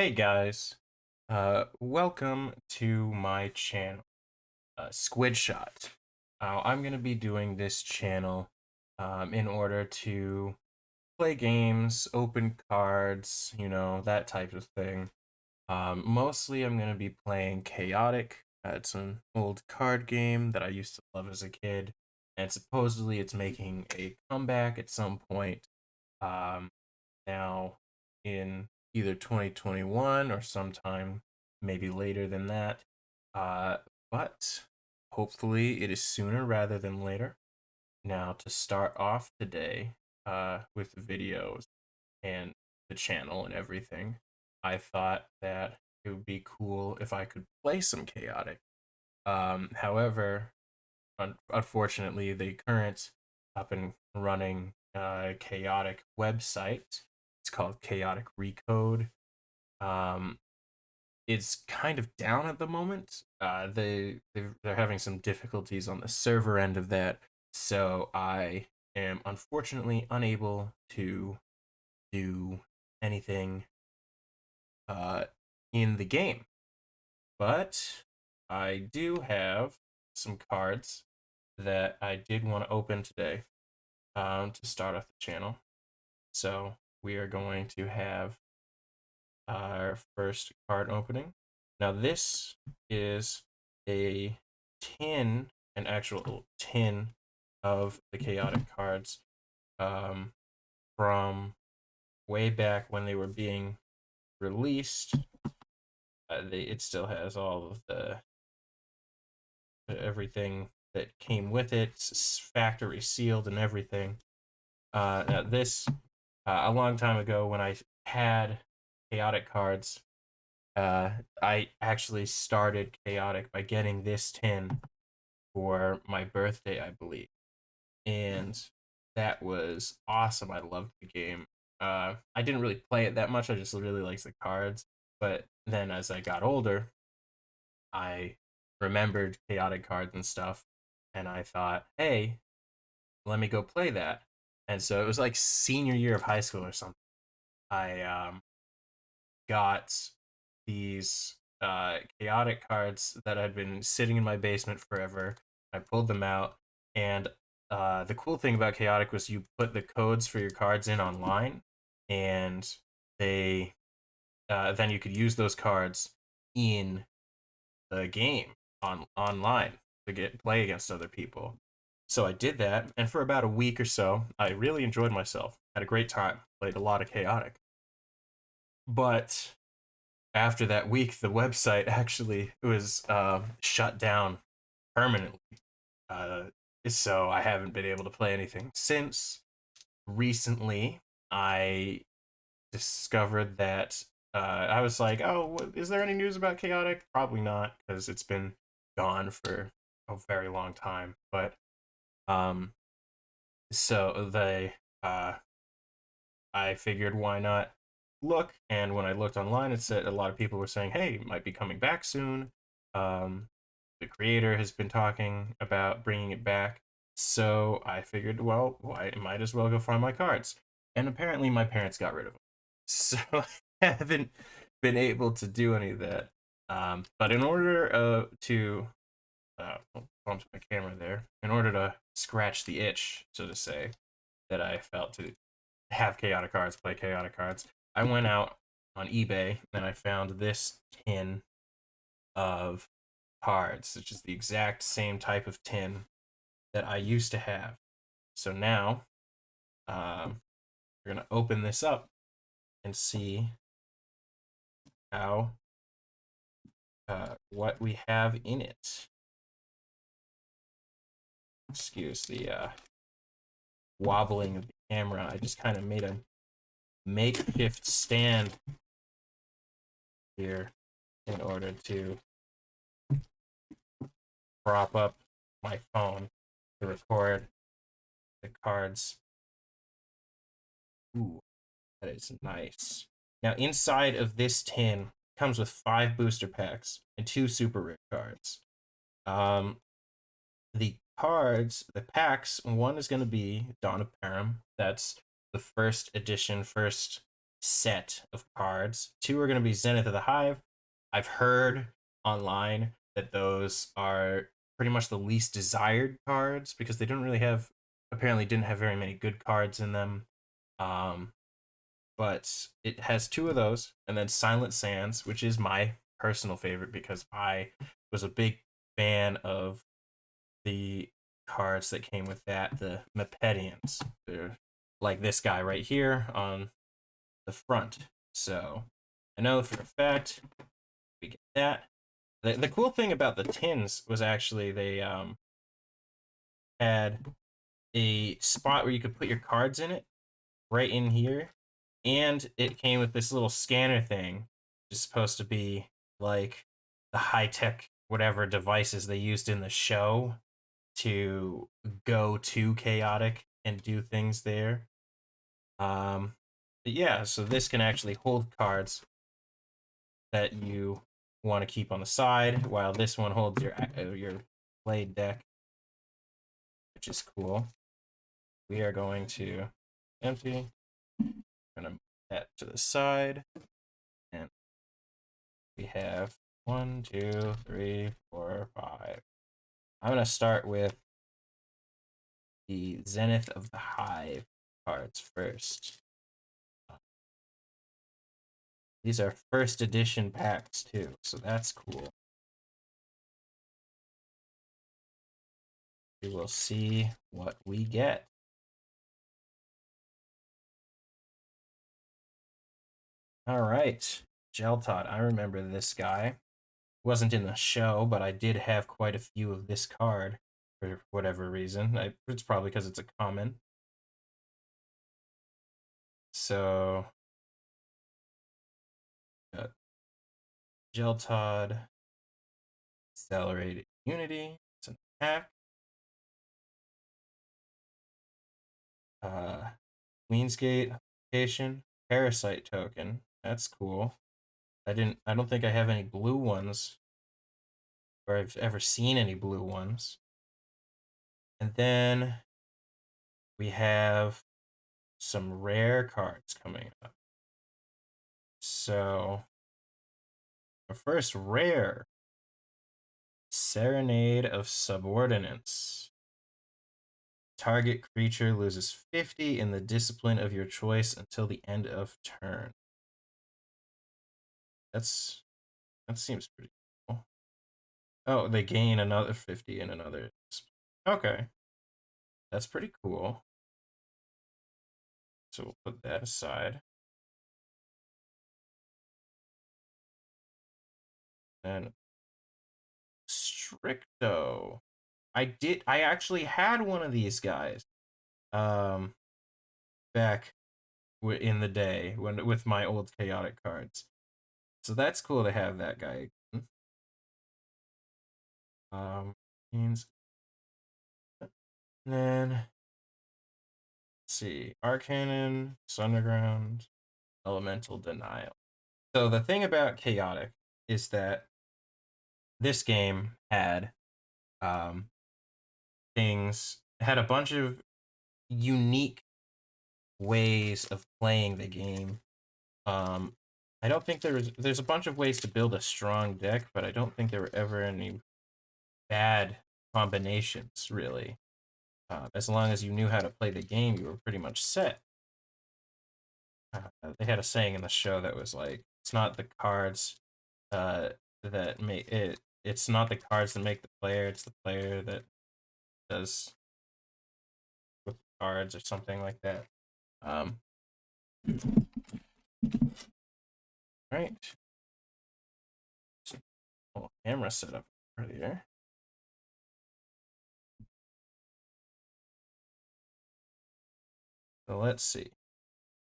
Hey guys, welcome to my channel, Squid Shot. I'm gonna be doing this channel in order to play games, open cards, that type of thing. Mostly I'm gonna be playing Chaotic. It's an old card game that I used to love as a kid, and supposedly it's making a comeback at some point. Um, Now in either 2021 or sometime maybe later than that. Uh, but hopefully it is sooner rather than later. Now, to start off today with videos and the channel and everything, I thought that it would be cool if I could play some Chaotic. However, unfortunately, the current up and running Chaotic website, it's called Chaotic Recode. Um, it's kind of down at the moment. They're having some difficulties on the server end of that, so I am unfortunately unable to do anything uh, in the game. But I do have some cards that I did want to open today to start off the channel. So we are going to have our first card opening. Now this is a tin, an actual tin of the chaotic cards um, from way back when they were being released. It still has all of the everything that came with it, factory sealed and everything. Now this a long time ago when I had chaotic cards, I actually started chaotic by getting this tin for my birthday, I believe, and that was awesome. I loved the game. I didn't really play it that much. I just really liked the cards. But then as I got older, I remembered chaotic cards and stuff, and I thought, hey, let me go play that. And so it was like senior year of high school or something. I got these chaotic cards that had been sitting in my basement forever. I pulled them out, and the cool thing about chaotic was you put the codes for your cards in online, and they then you could use those cards in the game online to get play against other people. So I did that, and for about a week or so, I really enjoyed myself. Had a great time. Played a lot of chaotic, but after that week, the website actually was shut down permanently. Uh, so I haven't been able to play anything since. Recently, I discovered that I was like, "Oh, is there any news about Chaotic?" Probably not, because it's been gone for a very long time. But um, so uh, I figured why not look, and when I looked online, it said a lot of people were saying, "Hey, it might be coming back soon." Um, the creator has been talking about bringing it back, so I figured, well, I might as well go find my cards. And apparently, my parents got rid of them, so I haven't been able to do any of that. But in order to bump my camera there, in order to scratch the itch, so to say, that I felt to have chaotic cards, play chaotic cards. I went out on eBay and I found this tin of cards, which is the exact same type of tin that I used to have. So now we're gonna open this up and see how what we have in it. Excuse the wobbling of the camera. I just kind of made a makeshift stand here in order to prop up my phone to record the cards. Ooh, that is nice. Now, inside of this tin comes with 5 booster packs and 2 super rare cards. Um, the cards, the packs, one is going to be Dawn of Param. That's the first edition, first set of cards. Two are going to be Zenith of the Hive. I've heard online that those are pretty much the least desired cards because they don't really have, apparently didn't have very many good cards in them. But it has two of those, and then Silent Sands, which is my personal favorite because I was a big fan of the cards that came with that, the Mepedians. They're like this guy right here on the front. So I know for a fact we get that. The cool thing about the tins was actually they had a spot where you could put your cards in it right in here, and it came with this little scanner thing, which is supposed to be like the high-tech whatever devices they used in the show to go to Chaotic and do things there. But yeah, so this can actually hold cards that you want to keep on the side, while this one holds your played deck, which is cool. We are going to empty. I'm gonna move that to the side, and we have 1, 2, 3, 4, 5. I'm gonna start with the Zenith of the Hive cards first. These are first edition packs too, so that's cool. We will see what we get. All right, Geltod. I remember this guy. Wasn't in the show, but I did have quite a few of this card for whatever reason. It's probably because it's a common. So, got Geltod, Accelerated Unity. It's an attack. Queensgate application, Parasite token. That's cool. I don't think I have any blue ones, or I've ever seen any blue ones. And then we have some rare cards coming up. So, our first rare, Serenade of Subordinates. Target creature loses 50 in the discipline of your choice until the end of turn. That seems pretty cool. Oh, they gain another 50 in another. Okay. That's pretty cool. So we'll put that aside. And Stricto. I actually had one of these guys back in the day with my old Chaotic cards. So that's cool to have that guy. Means then let's see, Arcannon, Sunderground, Elemental Denial. So the thing about Chaotic is that this game had had a bunch of unique ways of playing the game. I don't think there's a bunch of ways to build a strong deck, but I don't think there were ever any bad combinations really. As long as you knew how to play the game, you were pretty much set. They had a saying in the show that was like, "It's not the cards that make it. It's not the cards that make the player. It's the player that does with the cards," or something like that. Right. Camera setup earlier. So let's see.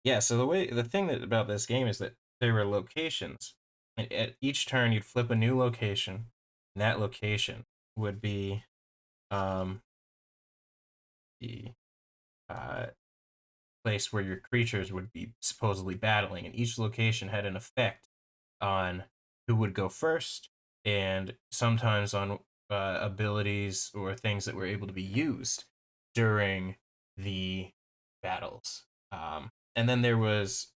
Yeah, so the thing about this game is that there were locations. And at each turn you'd flip a new location, and that location would be the place where your creatures would be supposedly battling, and each location had an effect on who would go first, and sometimes on abilities or things that were able to be used during the battles. And then there was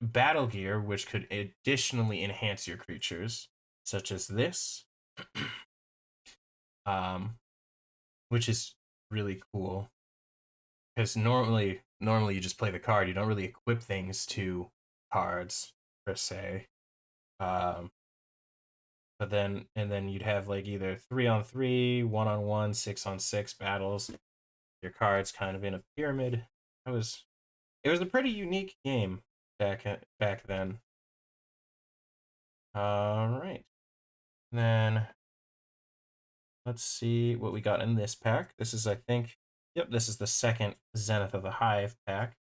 battle gear, which could additionally enhance your creatures, such as this, um, which is really cool because normally you just play the card. You don't really equip things to cards per se. Um, but then you'd have like either 3-on-3, 1-on-1, 6-on-6 battles. Your cards kind of in a pyramid. It was a pretty unique game back then. All right. Then let's see what we got in this pack. This is, I think, yep, this is the second Zenith of the Hive pack.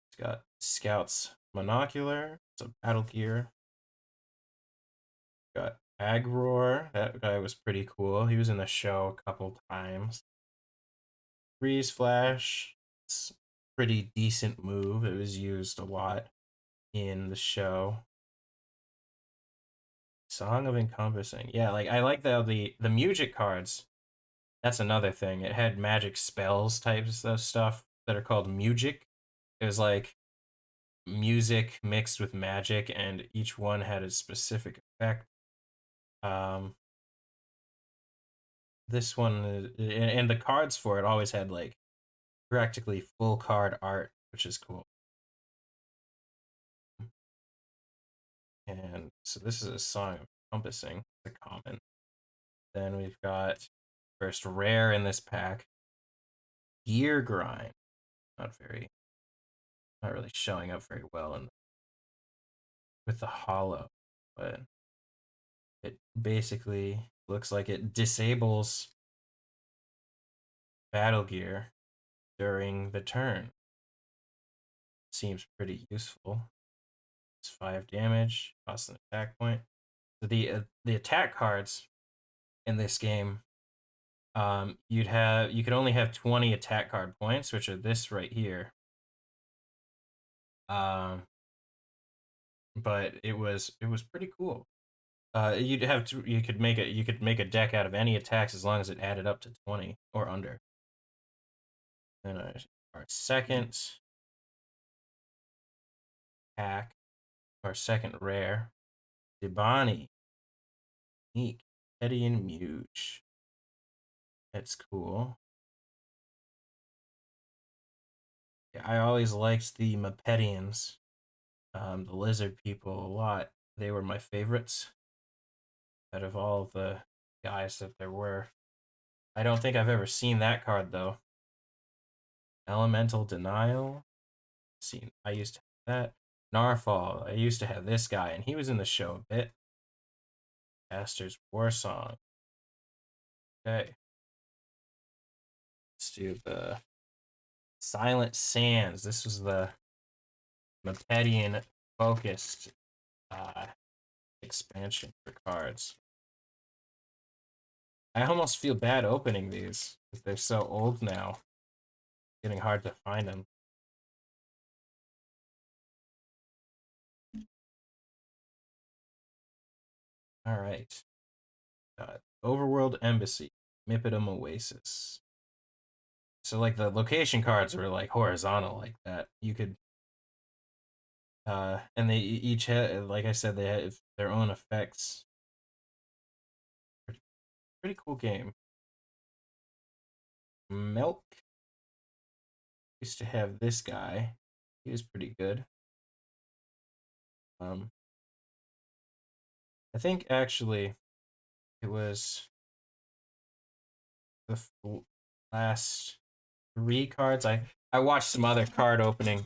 It's got Scout's Monocular. It's a battle gear. Got Agroar. That guy was pretty cool. He was in the show a couple times. Freeze Flash. It's a pretty decent move. It was used a lot in the show. Song of Encompassing. Yeah, like I like the music cards. That's another thing. It had magic spells types of stuff that are called music. It was like music mixed with magic, and each one had a specific effect. Um, this one and the cards for it always had like practically full card art, which is cool. And so this is a Song of Encompassing, the common. Then we've got first rare in this pack, Gear Grind. Not really showing up very well with the hollow, but it basically looks like it disables battle gear during the turn. Seems pretty useful. It's 5 damage, costs an attack point. So the attack cards in this game, you could only have 20 attack card points, which are this right here. But it was pretty cool. You could make a deck out of any attacks as long as it added up to 20 or under. Then our second pack, our second rare, Debani, Neek, Eddie and Muge. That's cool. Yeah, I always liked the Mapedians, the lizard people a lot. They were my favorites out of all the guys that there were. I don't think I've ever seen that card though. Elemental Denial. I used to have that. Narfall. I used to have this guy, and he was in the show a bit. Caster's War Song. Okay. Let's do the Silent Sands. This was the Mapedian focused expansion for cards. I almost feel bad opening these because they're so old now. It's getting hard to find them. All right. Overworld Embassy, Mipidum Oasis. So like the location cards were like horizontal like that. You could and they each had, like I said, they have their own effects. Pretty cool game. Milk. Used to have this guy. He was pretty good. I think actually it was the last 3 cards. I watched some other card opening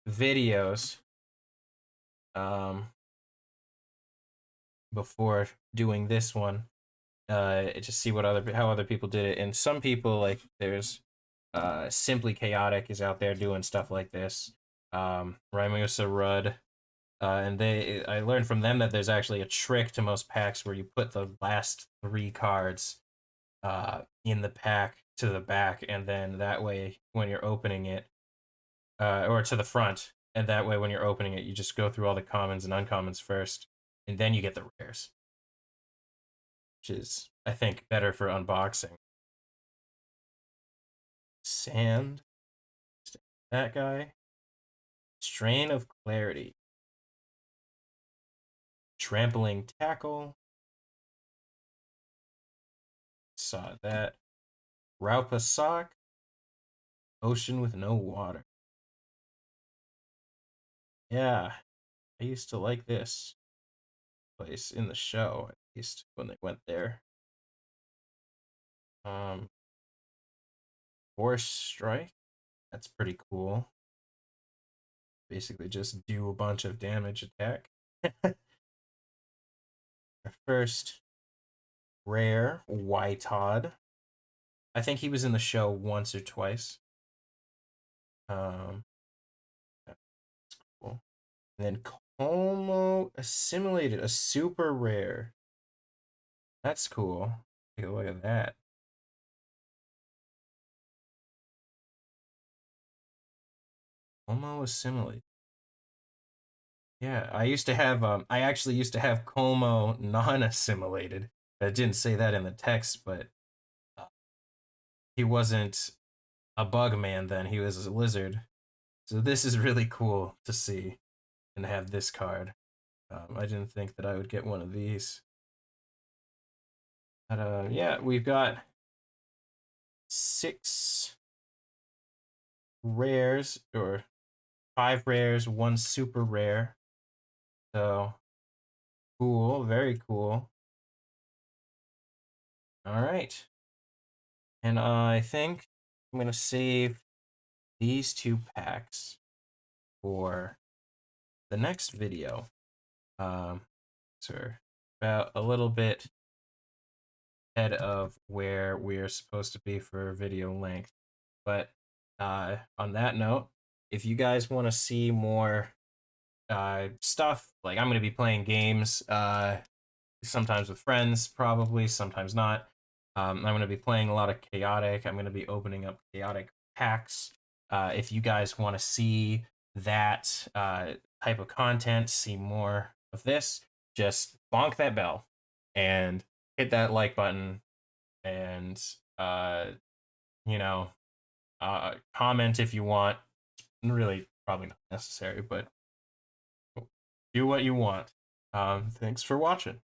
videos before doing this one to see how other people did it. And some people, like there's Simply Chaotic is out there doing stuff like this. Ramusa Rudd. And I learned from them that there's actually a trick to most packs where you put the last 3 cards in the pack to the back, and then that way when you're opening it, or to the front, and that way when you're opening it, you just go through all the commons and uncommons first, and then you get the rares, which is, I think, better for unboxing. Sand, that guy. Strain of Clarity. Trampling Tackle. Saw that. Raupa Sock. Ocean with no water. Yeah, I used to like this place in the show, at least when they went there. Um, Force Strike. That's pretty cool. Basically, just do a bunch of damage attack. Our first rare, Whitod. I think he was in the show once or twice. That's cool. And then Como Assimilated, a super rare. That's cool. Take a look at that. Como Assimilated. Yeah, I actually used to have Como non-assimilated. I didn't say that in the text, but uh, he wasn't a bug man then, he was a lizard. So this is really cool to see and have this card. I didn't think that I would get one of these. But yeah, we've got 6 rares, or 5 rares, 1 super rare. So cool, very cool. All right. And I think I'm going to save these 2 packs for the next video. So about a little bit ahead of where we're supposed to be for video length. But on that note, if you guys want to see more stuff, like I'm going to be playing games sometimes with friends, probably, sometimes not. I'm going to be playing a lot of Chaotic. I'm going to be opening up Chaotic packs. If you guys want to see that type of content, see more of this, just bonk that bell and hit that like button, and you know, comment if you want. Really, probably not necessary, but do what you want. Thanks for watching.